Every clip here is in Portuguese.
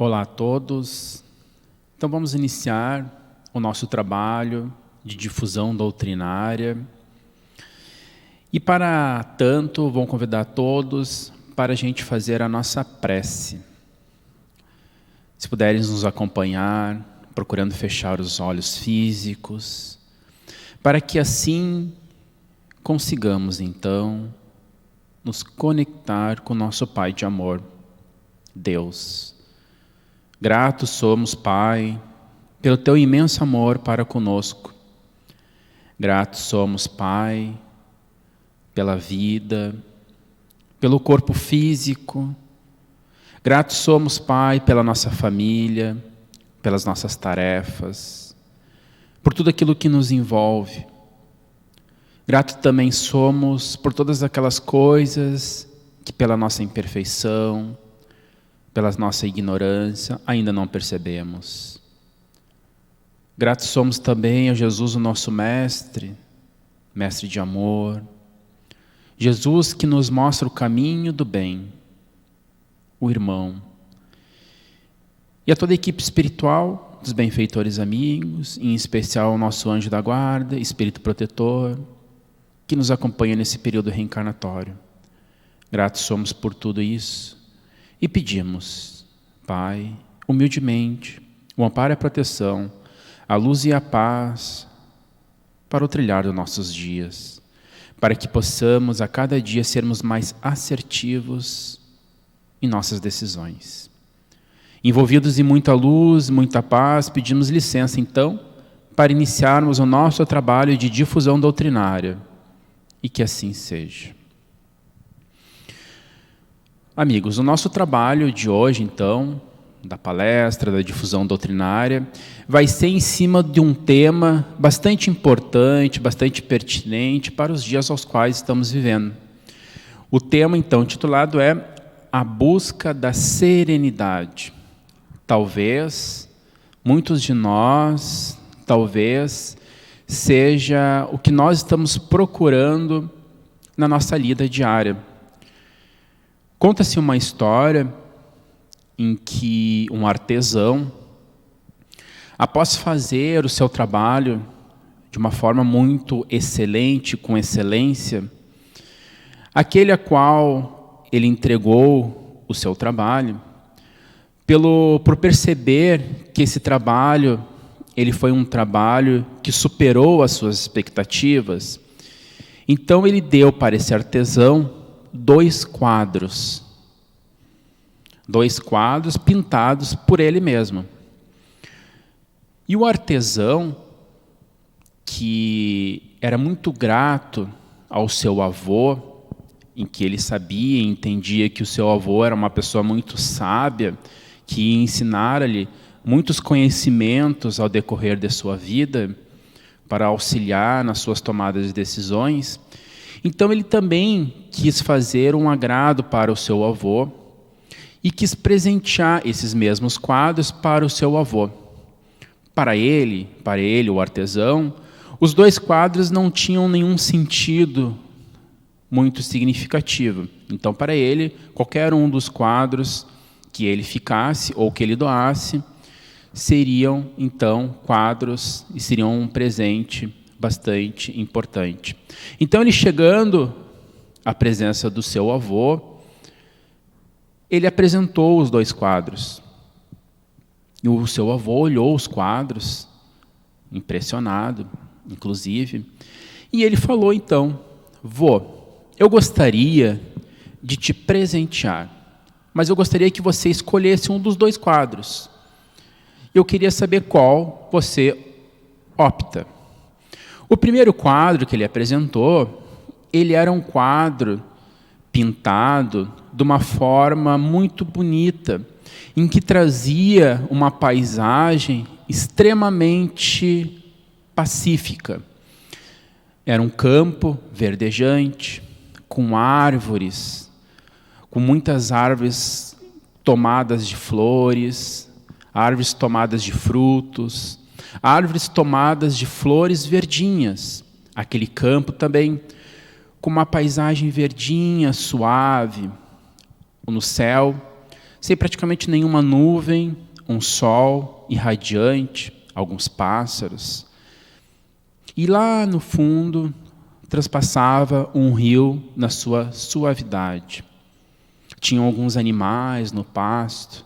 Olá a todos. Então vamos iniciar o nosso trabalho de difusão doutrinária. E para tanto, vou convidar todos para a gente fazer a nossa prece. Se puderem nos acompanhar, procurando fechar os olhos físicos, para que assim consigamos então nos conectar com o nosso Pai de amor, Deus. Gratos somos, Pai, pelo Teu imenso amor para conosco. Gratos somos, Pai, pela vida, pelo corpo físico. Gratos somos, Pai, pela nossa família, pelas nossas tarefas, por tudo aquilo que nos envolve. Gratos também somos por todas aquelas coisas que pela nossa imperfeição, pela nossa ignorância, ainda não percebemos. Gratos somos também a Jesus, o nosso Mestre, Mestre de amor. Jesus que nos mostra o caminho do bem, o irmão. E a toda a equipe espiritual, dos benfeitores amigos, em especial o nosso anjo da guarda, Espírito protetor, que nos acompanha nesse período reencarnatório. Gratos somos por tudo isso. E pedimos, Pai, humildemente, o amparo e a proteção, a luz e a paz para o trilhar dos nossos dias, para que possamos a cada dia sermos mais assertivos em nossas decisões. Envolvidos em muita luz, muita paz, pedimos licença então para iniciarmos o nosso trabalho de difusão doutrinária, e que assim seja. Amigos, o nosso trabalho de hoje, então, da palestra, da difusão doutrinária, vai ser em cima de um tema bastante importante, bastante pertinente para os dias aos quais estamos vivendo. O tema, então, titulado é A Busca da Serenidade. Talvez, muitos de nós, talvez, seja o que nós estamos procurando na nossa lida diária. Conta-se uma história em que um artesão, após fazer o seu trabalho de uma forma muito excelente, com excelência, aquele a qual ele entregou o seu trabalho, por perceber que esse trabalho ele foi um trabalho que superou as suas expectativas, então ele deu para esse artesão 2 quadros pintados por ele mesmo. E o artesão, que era muito grato ao seu avô, em que ele sabia e entendia que o seu avô era uma pessoa muito sábia, que ia ensinar-lhe muitos conhecimentos ao decorrer de sua vida, para auxiliar nas suas tomadas de decisões. Então ele também quis fazer um agrado para o seu avô e quis presentear esses mesmos quadros para o seu avô. Para ele, o artesão, os 2 quadros não tinham nenhum sentido muito significativo. Então, para ele, qualquer um dos quadros que ele ficasse ou que ele doasse, seriam, então, quadros e seriam um presente bastante importante. Então, ele chegando à presença do seu avô, ele apresentou os 2 quadros. E o seu avô olhou os quadros, impressionado, inclusive, e ele falou então: vô, eu gostaria de te presentear, mas eu gostaria que você escolhesse um dos 2 quadros. Eu queria saber qual você opta. O primeiro quadro que ele apresentou, ele era um quadro pintado de uma forma muito bonita, em que trazia uma paisagem extremamente pacífica. Era um campo verdejante, com árvores, com muitas árvores tomadas de flores, árvores tomadas de frutos, árvores tomadas de flores verdinhas. Aquele campo também com uma paisagem verdinha, suave. No céu, sem praticamente nenhuma nuvem, um sol irradiante, alguns pássaros. E lá no fundo, transpassava um rio na sua suavidade. Tinham alguns animais no pasto.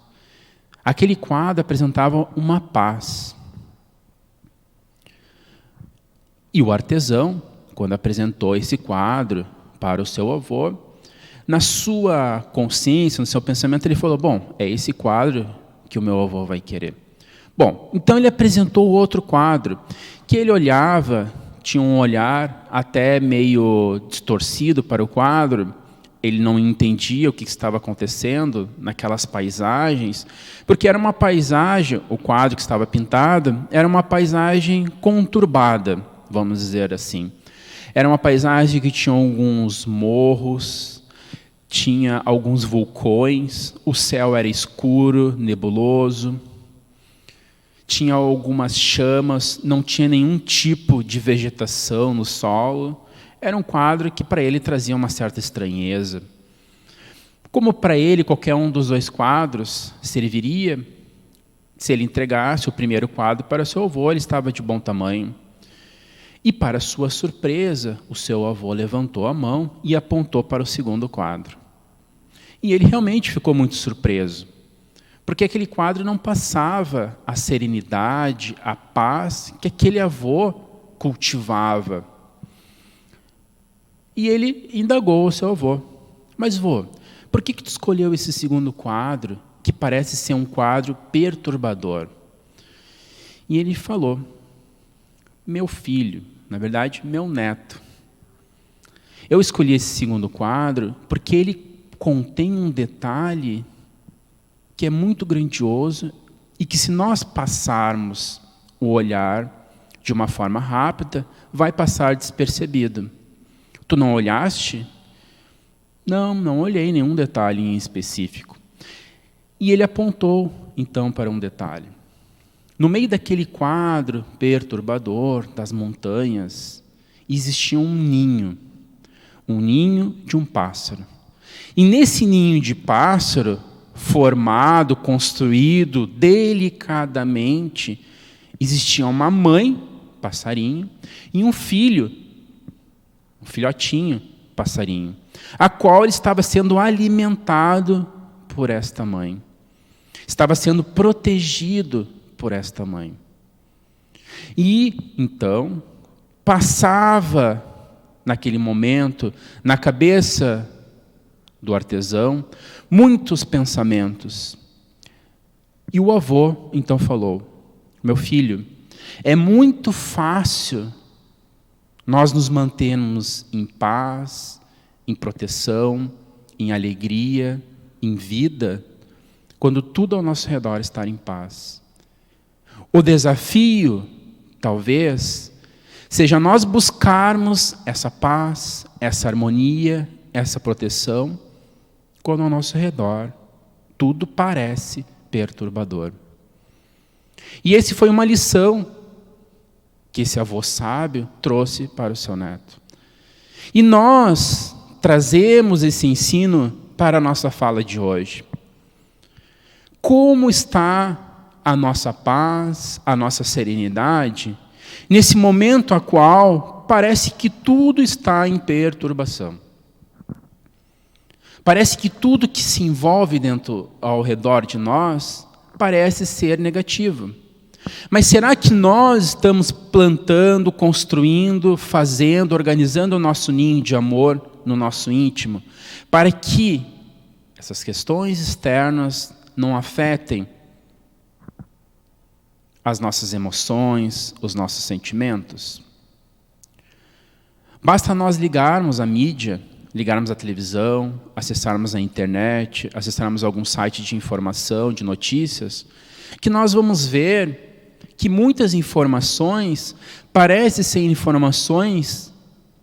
Aquele quadro apresentava uma paz. E o artesão, quando apresentou esse quadro para o seu avô, na sua consciência, no seu pensamento, ele falou, bom, é esse quadro que o meu avô vai querer. Bom, então ele apresentou outro quadro, que ele olhava, tinha um olhar até meio distorcido para o quadro, ele não entendia o que estava acontecendo naquelas paisagens, porque era uma paisagem, o quadro que estava pintado, era uma paisagem conturbada, vamos dizer assim. Era uma paisagem que tinha alguns morros, tinha alguns vulcões, o céu era escuro, nebuloso, tinha algumas chamas, não tinha nenhum tipo de vegetação no solo. Era um quadro que para ele trazia uma certa estranheza. Como para ele qualquer um dos dois quadros serviria, se ele entregasse o primeiro quadro para seu avô, ele estava de bom tamanho. E para sua surpresa, o seu avô levantou a mão e apontou para o segundo quadro. E ele realmente ficou muito surpreso, porque aquele quadro não passava a serenidade, a paz que aquele avô cultivava. E ele indagou o seu avô, mas vô, por que tu escolheu esse segundo quadro, que parece ser um quadro perturbador? E ele falou, meu filho, na verdade, meu neto, eu escolhi esse segundo quadro porque ele contém um detalhe que é muito grandioso e que, se nós passarmos o olhar de uma forma rápida, vai passar despercebido. Tu não olhaste? Não, não olhei nenhum detalhe em específico. E ele apontou, então, para um detalhe. No meio daquele quadro perturbador das montanhas, existia um ninho de um pássaro. E nesse ninho de pássaro, formado, construído delicadamente, existia uma mãe, passarinho, e um filho, um filhotinho, passarinho, a qual ele estava sendo alimentado por esta mãe. Estava sendo protegido por esta mãe. E, então, passava, naquele momento, na cabeça do artesão, muitos pensamentos. E o avô, então, falou, meu filho, é muito fácil nós nos mantermos em paz, em proteção, em alegria, em vida, quando tudo ao nosso redor está em paz. O desafio, talvez, seja nós buscarmos essa paz, essa harmonia, essa proteção, quando ao nosso redor tudo parece perturbador. E esse foi uma lição que esse avô sábio trouxe para o seu neto. E nós trazemos esse ensino para a nossa fala de hoje. Como está a nossa paz, a nossa serenidade, nesse momento a qual parece que tudo está em perturbação? Parece que tudo que se envolve ao redor de nós parece ser negativo. Mas será que nós estamos plantando, construindo, fazendo, organizando o nosso ninho de amor no nosso íntimo, para que essas questões externas não afetem as nossas emoções, os nossos sentimentos? Basta nós ligarmos a mídia, ligarmos a televisão, acessarmos a internet, acessarmos algum site de informação, de notícias, que nós vamos ver que muitas informações parecem ser informações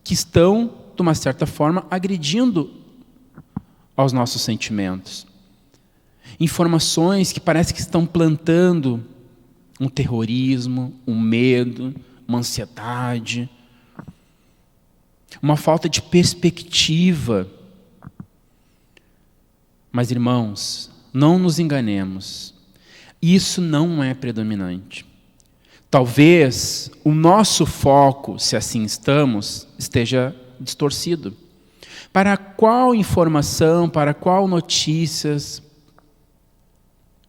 que estão, de uma certa forma, agredindo aos nossos sentimentos. Informações que parecem que estão plantando um terrorismo, um medo, uma ansiedade, uma falta de perspectiva. Mas, irmãos, não nos enganemos. Isso não é predominante. Talvez o nosso foco, se assim estamos, esteja distorcido. Para qual informação, para qual notícias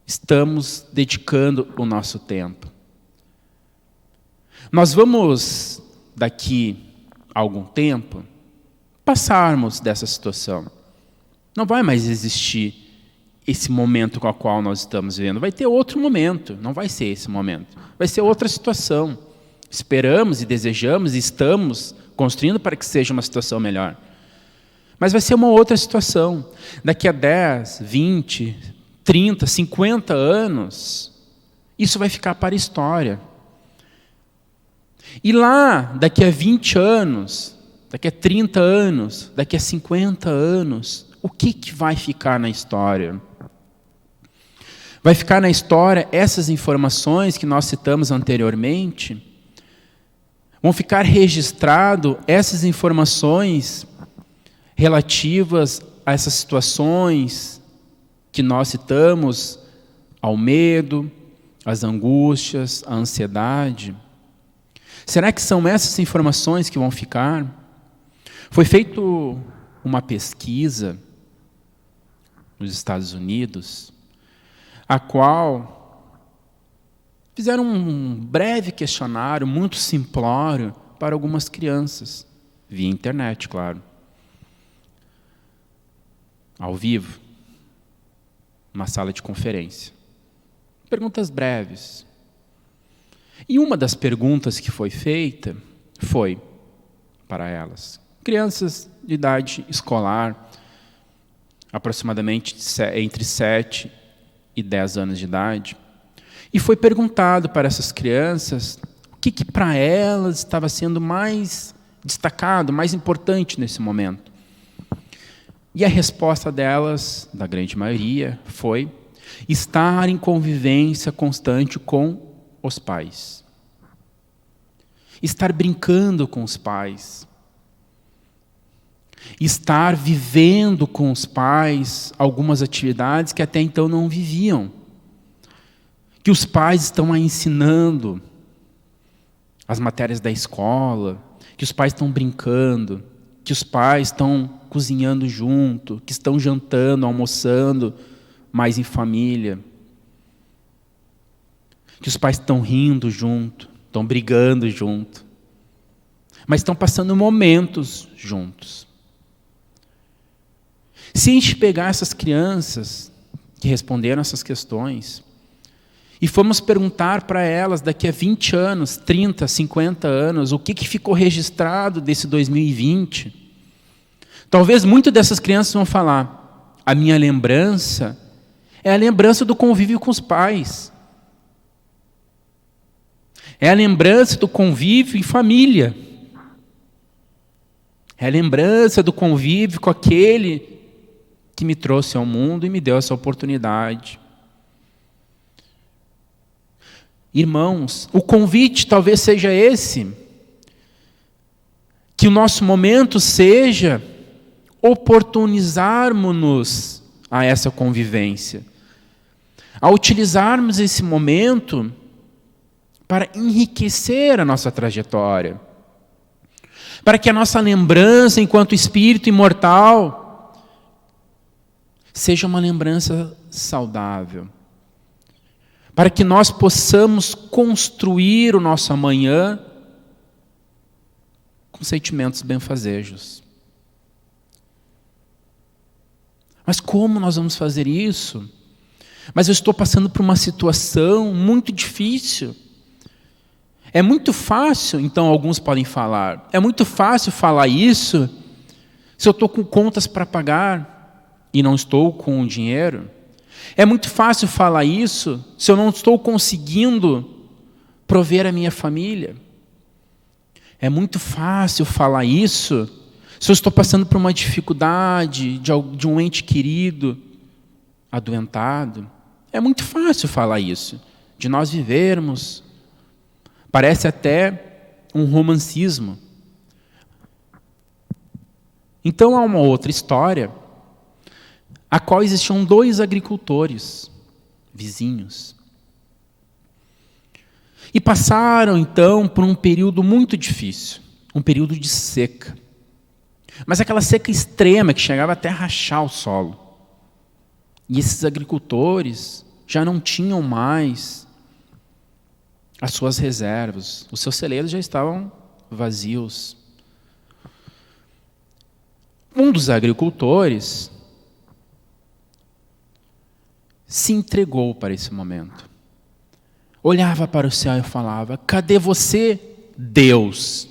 estamos dedicando o nosso tempo? Nós vamos, daqui a algum tempo, passarmos dessa situação. Não vai mais existir esse momento com o qual nós estamos vivendo. Vai ter outro momento, não vai ser esse momento. Vai ser outra situação. Esperamos e desejamos e estamos construindo para que seja uma situação melhor. Mas vai ser uma outra situação. Daqui a 10, 20, 30, 50 anos, isso vai ficar para a história. E lá, daqui a 20 anos, daqui a 30 anos, daqui a 50 anos, o que vai ficar na história? Vai ficar na história essas informações que nós citamos anteriormente? Vão ficar registrado essas informações relativas a essas situações que nós citamos, ao medo, às angústias, à ansiedade? Será que são essas informações que vão ficar? Foi feita uma pesquisa nos Estados Unidos, a qual fizeram um breve questionário, muito simplório, para algumas crianças, via internet, claro. Ao vivo, numa sala de conferência. Perguntas breves. E uma das perguntas que foi feita foi para elas, crianças de idade escolar, aproximadamente entre 7 e 10 anos de idade, e foi perguntado para essas crianças o que para elas estava sendo mais destacado, mais importante nesse momento. E a resposta delas, da grande maioria, foi estar em convivência constante com os pais. Estar brincando com os pais. Estar vivendo com os pais algumas atividades que até então não viviam. Que os pais estão aí ensinando as matérias da escola, que os pais estão brincando, que os pais estão cozinhando junto, que estão jantando, almoçando mais em família. Que os pais estão rindo junto, estão brigando junto. Mas estão passando momentos juntos. Se a gente pegar essas crianças que responderam essas questões e formos perguntar para elas daqui a 20 anos, 30, 50 anos, o que ficou registrado desse 2020, talvez muitas dessas crianças vão falar, a minha lembrança é a lembrança do convívio com os pais. É a lembrança do convívio em família. É a lembrança do convívio com aquele que me trouxe ao mundo e me deu essa oportunidade. Irmãos, o convite talvez seja esse, que o nosso momento seja oportunizarmos-nos a essa convivência, a utilizarmos esse momento para enriquecer a nossa trajetória, para que a nossa lembrança enquanto espírito imortal seja uma lembrança saudável, para que nós possamos construir o nosso amanhã com sentimentos benfazejos. Mas como nós vamos fazer isso? Mas eu estou passando por uma situação muito difícil. É muito fácil, então alguns podem falar, é muito fácil falar isso se eu estou com contas para pagar e não estou com dinheiro. É muito fácil falar isso se eu não estou conseguindo prover a minha família. É muito fácil falar isso se eu estou passando por uma dificuldade de um ente querido adoentado. É muito fácil falar isso, de nós vivermos. Parece até um romancismo. Então há uma outra história, a qual existiam 2 agricultores vizinhos. E passaram, então, por um período muito difícil, um período de seca. Mas aquela seca extrema que chegava até a rachar o solo. E esses agricultores já não tinham mais as suas reservas. Os seus celeiros já estavam vazios. Um dos agricultores se entregou para esse momento. Olhava para o céu e falava: cadê você, Deus?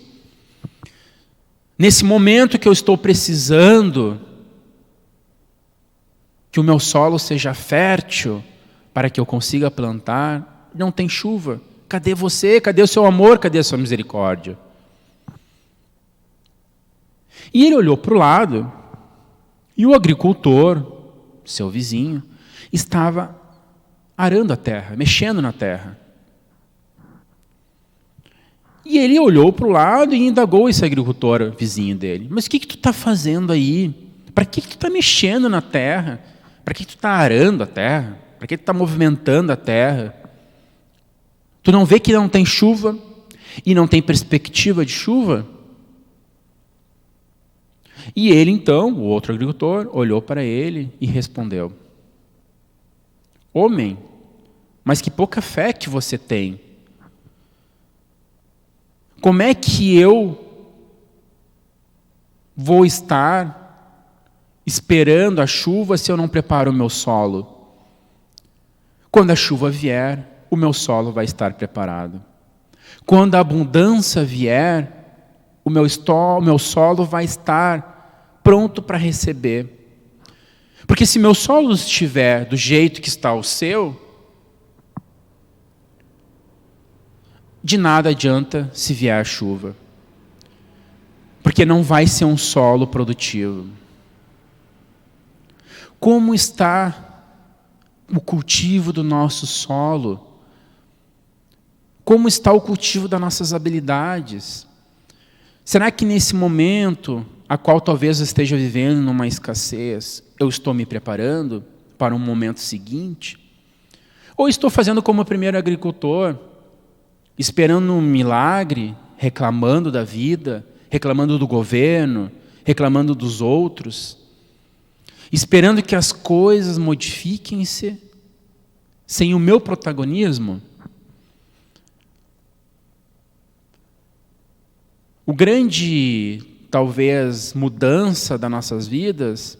Nesse momento que eu estou precisando que o meu solo seja fértil para que eu consiga plantar, não tem chuva. Cadê você? Cadê o seu amor? Cadê a sua misericórdia? E ele olhou para o lado e o agricultor, seu vizinho, estava arando a terra, mexendo na terra. E ele olhou para o lado e indagou esse agricultor vizinho dele: mas o que tu está fazendo aí? Para que tu está mexendo na terra? Para que tu está arando a terra? Para que tu está movimentando a terra? Tu não vê que não tem chuva e não tem perspectiva de chuva? E ele então, o outro agricultor, olhou para ele e respondeu: homem, mas que pouca fé que você tem. Como é que eu vou estar esperando a chuva se eu não preparo o meu solo? Quando a chuva vier, o meu solo vai estar preparado. Quando a abundância vier, o meu solo vai estar pronto para receber. Porque se meu solo estiver do jeito que está o seu, de nada adianta se vier a chuva. Porque não vai ser um solo produtivo. Como está o cultivo do nosso solo? Como está o cultivo das nossas habilidades? Será que nesse momento, a qual talvez eu esteja vivendo numa escassez, eu estou me preparando para um momento seguinte? Ou estou fazendo como o primeiro agricultor, esperando um milagre, reclamando da vida, reclamando do governo, reclamando dos outros, esperando que as coisas modifiquem-se sem o meu protagonismo? O grande, talvez, mudança das nossas vidas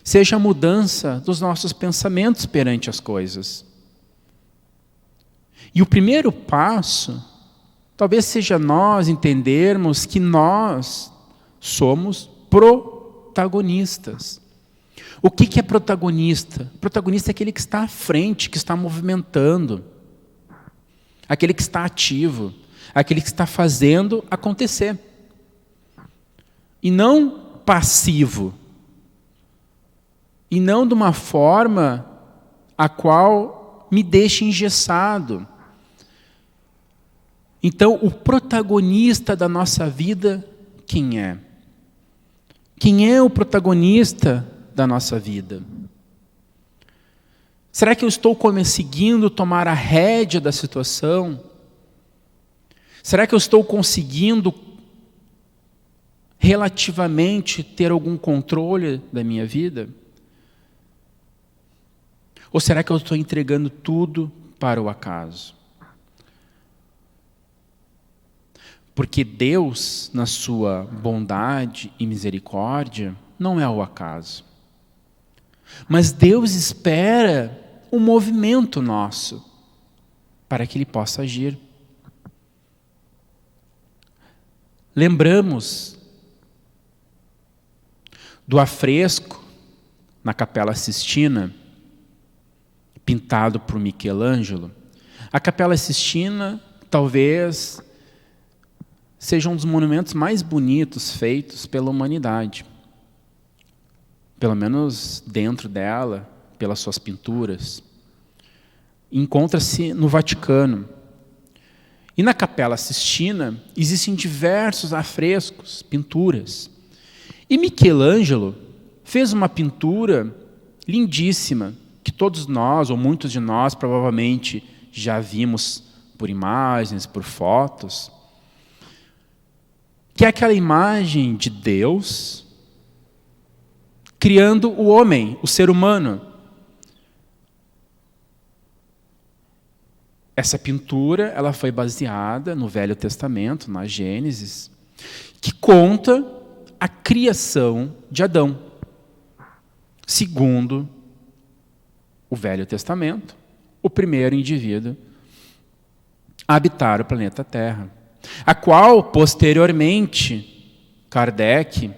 seja a mudança dos nossos pensamentos perante as coisas. E o primeiro passo, talvez seja nós entendermos que nós somos protagonistas. O que é protagonista? Protagonista é aquele que está à frente, que está movimentando, aquele que está ativo, aquele que está fazendo acontecer. E não passivo. E não de uma forma a qual me deixe engessado. Então, o protagonista da nossa vida, quem é? Quem é o protagonista da nossa vida? Será que eu estou conseguindo tomar a rédea da situação? Será que eu estou conseguindo relativamente ter algum controle da minha vida? Ou será que eu estou entregando tudo para o acaso? Porque Deus, na sua bondade e misericórdia, não é o acaso. Mas Deus espera um movimento nosso para que Ele possa agir. Lembramos do afresco na Capela Sistina, pintado por Michelangelo. A Capela Sistina, talvez, seja um dos monumentos mais bonitos feitos pela humanidade. Pelo menos dentro dela, pelas suas pinturas. Encontra-se no Vaticano. E na Capela Sistina existem diversos afrescos, pinturas. E Michelangelo fez uma pintura lindíssima, que todos nós, ou muitos de nós, provavelmente já vimos por imagens, por fotos, que é aquela imagem de Deus criando o homem, o ser humano. Essa pintura, ela foi baseada no Velho Testamento, na Gênesis, que conta a criação de Adão, segundo o Velho Testamento, o primeiro indivíduo a habitar o planeta Terra, a qual, posteriormente, Kardec,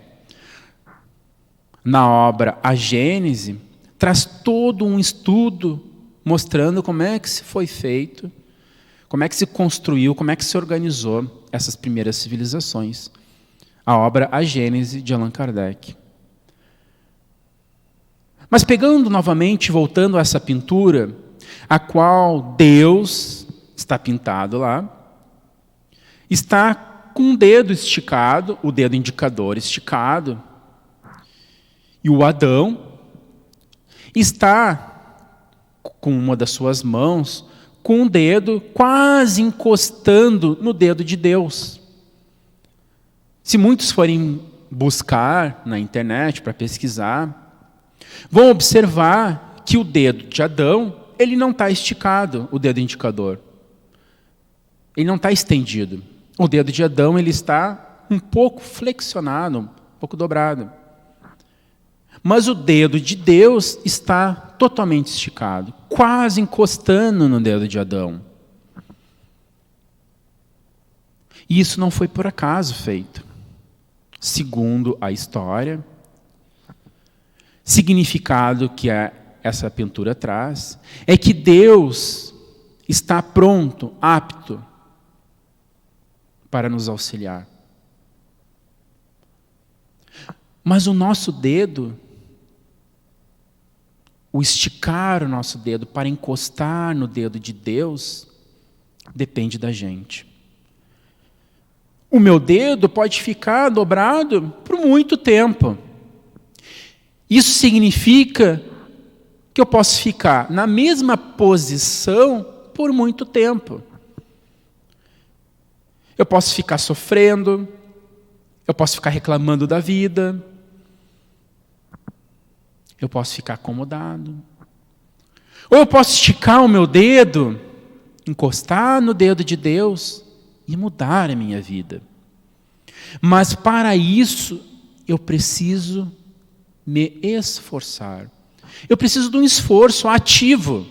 na obra A Gênese, traz todo um estudo mostrando como é que se foi feito, como é que se construiu, como é que se organizou essas primeiras civilizações. A obra A Gênese, de Allan Kardec. Mas pegando novamente, voltando a essa pintura, a qual Deus está pintado lá, está com o dedo esticado, o dedo indicador esticado, e o Adão está com uma das suas mãos, com o dedo quase encostando no dedo de Deus. Se muitos forem buscar na internet para pesquisar, vão observar que o dedo de Adão, ele não está esticado, o dedo indicador. Ele não está estendido. O dedo de Adão, ele está um pouco flexionado, um pouco dobrado. Mas o dedo de Deus está totalmente esticado, quase encostando no dedo de Adão. E isso não foi por acaso feito. Segundo a história, significado que essa pintura traz é que Deus está pronto, apto para nos auxiliar. Mas o nosso dedo, o esticar o nosso dedo para encostar no dedo de Deus, depende da gente. O meu dedo pode ficar dobrado por muito tempo. Isso significa que eu posso ficar na mesma posição por muito tempo. Eu posso ficar sofrendo, eu posso ficar reclamando da vida, eu posso ficar acomodado. Ou eu posso esticar o meu dedo, encostar no dedo de Deus e mudar a minha vida. Mas para isso, eu preciso me esforçar. Eu preciso de um esforço ativo.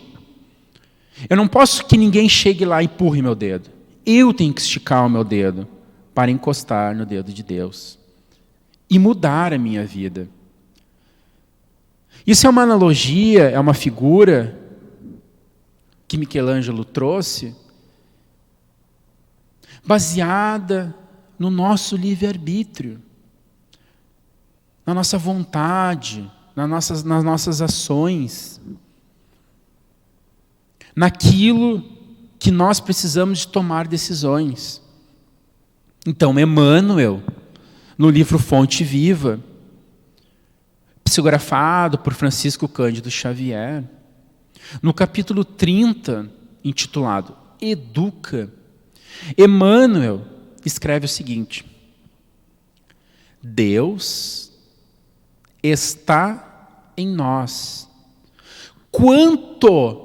Eu não posso que ninguém chegue lá e empurre meu dedo. Eu tenho que esticar o meu dedo para encostar no dedo de Deus e mudar a minha vida. Isso é uma analogia, é uma figura que Michelangelo trouxe, baseada no nosso livre-arbítrio, na nossa vontade, nas nossas ações, naquilo que nós precisamos de tomar decisões. Então, Emmanuel, no livro Fonte Viva, psicografado por Francisco Cândido Xavier, no capítulo 30, intitulado Educa, Emmanuel escreve o seguinte: Deus está em nós, quanto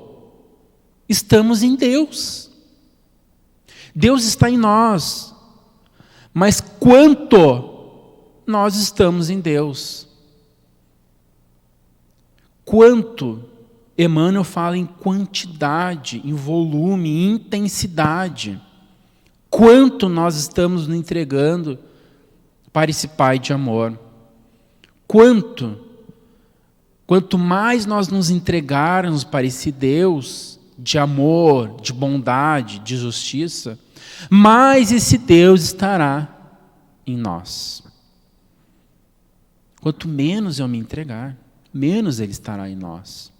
estamos em Deus. Deus está em nós, mas quanto nós estamos em Deus. Quanto, Emmanuel fala em quantidade, em volume, em intensidade. Quanto nós estamos nos entregando para esse Pai de amor. Quanto mais nós nos entregarmos para esse Deus de amor, de bondade, de justiça, mais esse Deus estará em nós. Quanto menos eu me entregar, menos Ele estará em nós.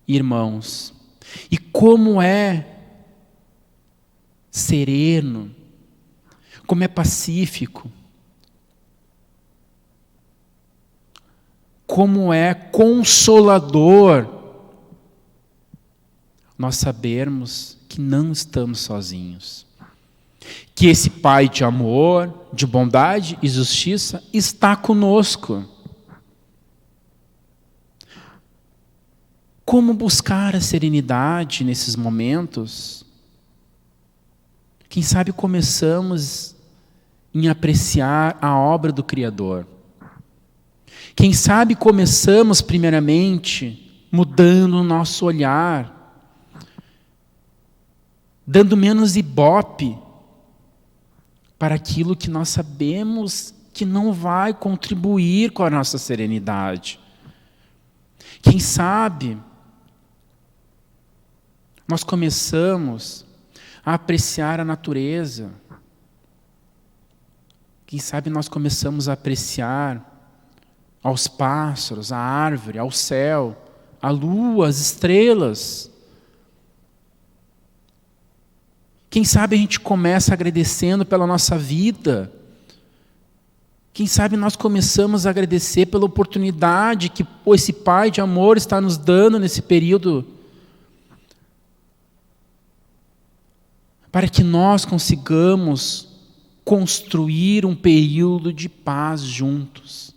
Irmãos, e como é sereno, como é pacífico, como é consolador nós sabermos que não estamos sozinhos. Que esse Pai de amor, de bondade e justiça está conosco. Como buscar a serenidade nesses momentos? Quem sabe começamos em apreciar a obra do Criador. Quem sabe começamos primeiramente mudando o nosso olhar, dando menos ibope para aquilo que nós sabemos que não vai contribuir com a nossa serenidade. Quem sabe nós começamos a apreciar a natureza. Quem sabe nós começamos a apreciar aos pássaros, a árvore, ao céu, a lua, as estrelas. Quem sabe a gente começa agradecendo pela nossa vida. Quem sabe nós começamos a agradecer pela oportunidade que esse Pai de amor está nos dando nesse período, para que nós consigamos construir um período de paz juntos.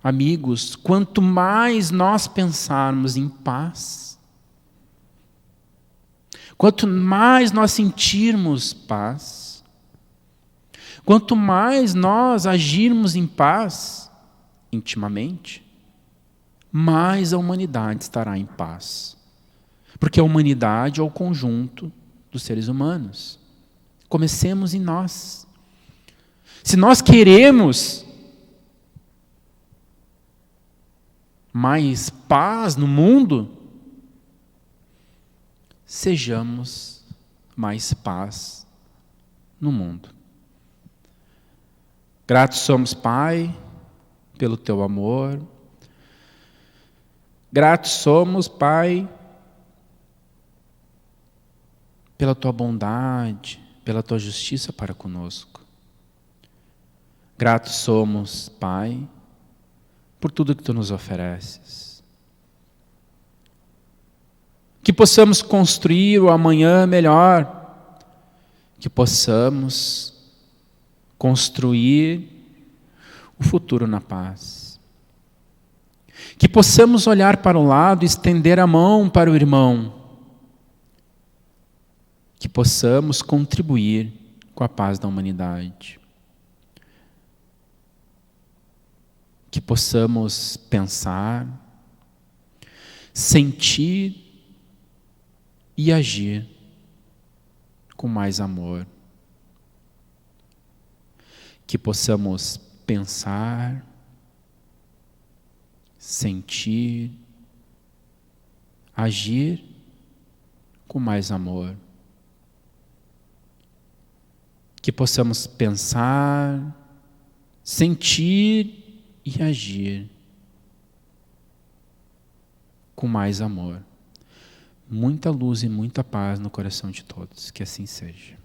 Amigos, quanto mais nós pensarmos em paz, quanto mais nós sentirmos paz, quanto mais nós agirmos em paz, intimamente, mais a humanidade estará em paz. Porque a humanidade é o conjunto dos seres humanos. Comecemos em nós. Se nós queremos mais paz no mundo, sejamos mais paz no mundo. Gratos somos, Pai, pelo Teu amor. Gratos somos, Pai, pela Tua bondade, pela Tua justiça para conosco. Gratos somos, Pai, por tudo que Tu nos ofereces. Que possamos construir o amanhã melhor, que possamos construir o futuro na paz. Que possamos olhar para o lado e estender a mão para o irmão. Que possamos contribuir com a paz da humanidade. Que possamos pensar, sentir e agir com mais amor. Que possamos pensar, sentir, agir com mais amor. Que possamos pensar, sentir e agir com mais amor. Muita luz e muita paz no coração de todos. Que assim seja.